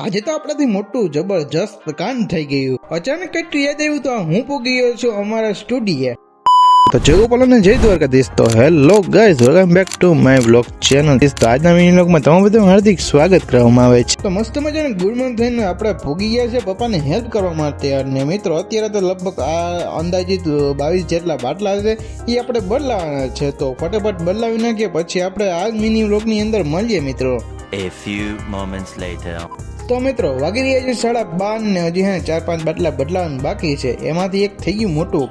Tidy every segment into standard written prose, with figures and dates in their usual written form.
આજે તો આપણાથી મોટું જબરજસ્ત કાંડ થઈ ગયું. અચાનક કઈ યાદ આવ્યું તો હું પૂગી ગયો છું અમારા સ્ટુડિયો. તો જગોપાલ અને જય દ્વારકાધીશ. તો hello guys, welcome back to my blog channel. તો આજના વિડીયોમાં તમારું બધું હાર્દિક સ્વાગત કરવામાં આવે છે. તો મસ્ત મજાનું ગુડ મોર્નિંગ થઈને આપણે ભોગી ગયા છે પપ્પાને હેલ્પ કરવા માટે. અને મિત્રો અત્યારે તો લગભગ આ અંદાજિત 22 જેટલા બાટલા છે એ આપણે બદલાવાના છે. તો ફટાફટ બદલાવી નાખીએ, પછી આપણે આ મિની બ્લોગની અંદર મળીએ મિત્રો. A few moments later. તો મિત્રો વાગી રહ્યા છે 12:30 ને હજી 4-5 બાટલા બદલાવાનું બાકી છે. એમાંથી એક થઈ ગયું મોટું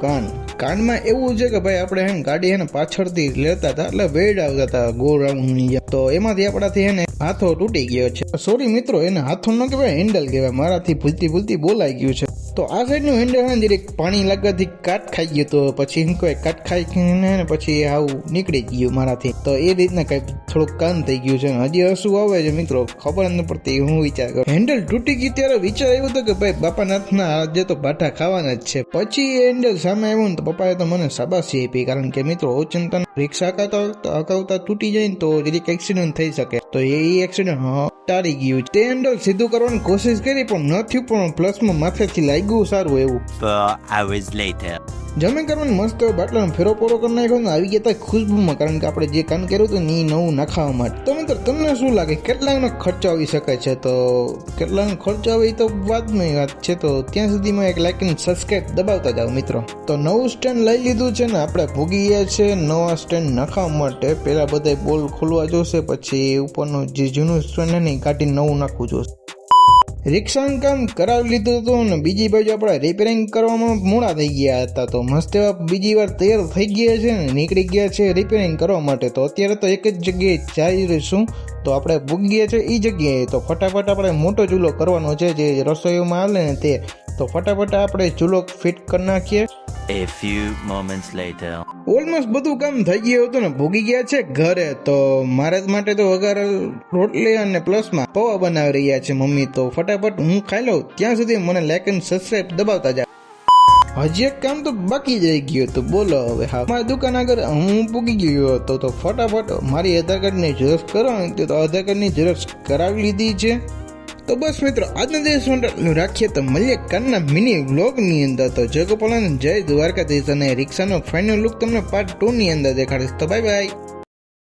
કાંડમાં એવું છે કે ભાઈ આપણે ગાડી પાછળથી લેતા હતા, એટલે વેડ આવતા હતા ગો રાઉન્ડ. તો એમાંથી આપણાથી હાથો તૂટી ગયો છે. સોરી મિત્રો, એને હાથો ન કહેવાય, હેન્ડલ કહેવાય. મારાથી ભૂલતી બોલાઈ ગયું છે. તો આ સાઈડનું હેન્ડલ જરીક પાણી લાગવાથી કાટ ખાઈ ગયું. તો પછી એમ કહેવાય કાટ ખાઈ પછી આવું નીકળી ગયું મારાથી. તો એ રીતના કઈ થોડુંક કામ થઈ ગયું છે. હજી હસવું આવે છે મિત્રો, ખબર ન પડતી હું વિચાર કરું. હેન્ડલ તૂટી ગઈ ત્યારે વિચાર આવ્યો હતો કે ભાઈ બાપાના હાથના આજે તો બાઠા ખાવાના જ છે. પછી એ હેન્ડલ સામે આવ્યું ને તો પપ્પાએ તો મને શાબાશી આપી, કારણ કે મિત્રો ઓચિંતા રિક્ષા હકાવતા તૂટી જાય ને તો જરીક એક્સિડન્ટ થઈ શકે. તો એ એક્સિડન્ટ ટાળી ગયું. તે હેન્ડલ સીધું કરવાની કોશિશ કરી પણ ન થયું, પણ પ્લસમાં માથેથી લાગ્યું સારું એવું. 4 hours later. જમે કરવાનું મસ્ત બાટલાનો ફેરો પોરો કરી નાખ્યો ને આવી ગયા હતા ખુશ્બુમાં, કારણ કે આપણે જે કામ કર્યું હતું ને એ નવું નાખાવા માટે. તો મિત્રો તમને શું લાગે કેટલાનો ખર્ચો આવી શકે છે? તો કેટલાનો ખર્ચો આવે એ તો વાતની વાત છે. તો ત્યાં સુધીમાં એક લાઈક અને સબસ્ક્રાઈબ દબાવતા જાઓ મિત્રો. તો નવું સ્ટેન્ડ લઈ લીધું છે ને આપણે ભોગી ગયા છે નવા સ્ટેન્ડ નાખવા માટે. પહેલા બધા બોલ ખોલવા જોશે, પછી ઉપરનું જે જૂનું સ્ટેન્ડ ને કાઢીને નવું નાખવું જોશે. રિક્ષાનું કામ કરાવી લીધું હતું ને બીજી બાજુ આપણે રિપેરિંગ કરવામાં મોડા થઈ ગયા હતા. તો મસ્ત એવા બીજી વાર તૈયાર થઈ ગયા છે ને નીકળી ગયા છે રિપેરિંગ કરવા માટે. તો અત્યારે તો એક જ જગ્યાએ જઈ રહીશું. તો આપણે ભૂગી ગયા છે એ જગ્યાએ. તો ફટાફટ આપણે મોટો ચૂલો કરવાનો છે જે રસોઈમાં હાલે ને તે. તો ફટાફટ આપણે ચૂલો ફિટ કરી નાખીએ. A few moments later. Almost બધું કામ થઈ ગયું હતું ને ભોગી ગયા છે ઘરે. તો મારા માટે તો વઘારેલ રોટલી અને પ્લસમાં પૌવા બનાવી રહ્યા છે મમ્મી. તો ફટાફટ હું ખાઈ લઉં ત્યાં સુધી મને લાઈક અને સબસ્ક્રાઈબ દબાવતા જાય. હજી એક કામ તો બાકી રહી ગયું. તો બોલો હવે. હા, મારી દુકાન આગળ હું પૂગી ગયો હતો. તો ફટાફટ મારી આધાર કાર્ડની ઝેરોક્ષ કરવાની, તો આધાર કાર્ડની ઝેરોક્ષ કરાવી લીધી છે. તો બસ મિત્રો આજના દિવસ માટે રાખીએ. તો મળીએ કાલના મિની વ્લોગની અંદર. તો જય ગોપાલ જય દ્વારકાધીશ. અને રિક્ષાનો ફાઇનલ લુક તમને પાર્ટ 2 ની અંદર દેખાડીશ. તો બાય બાય.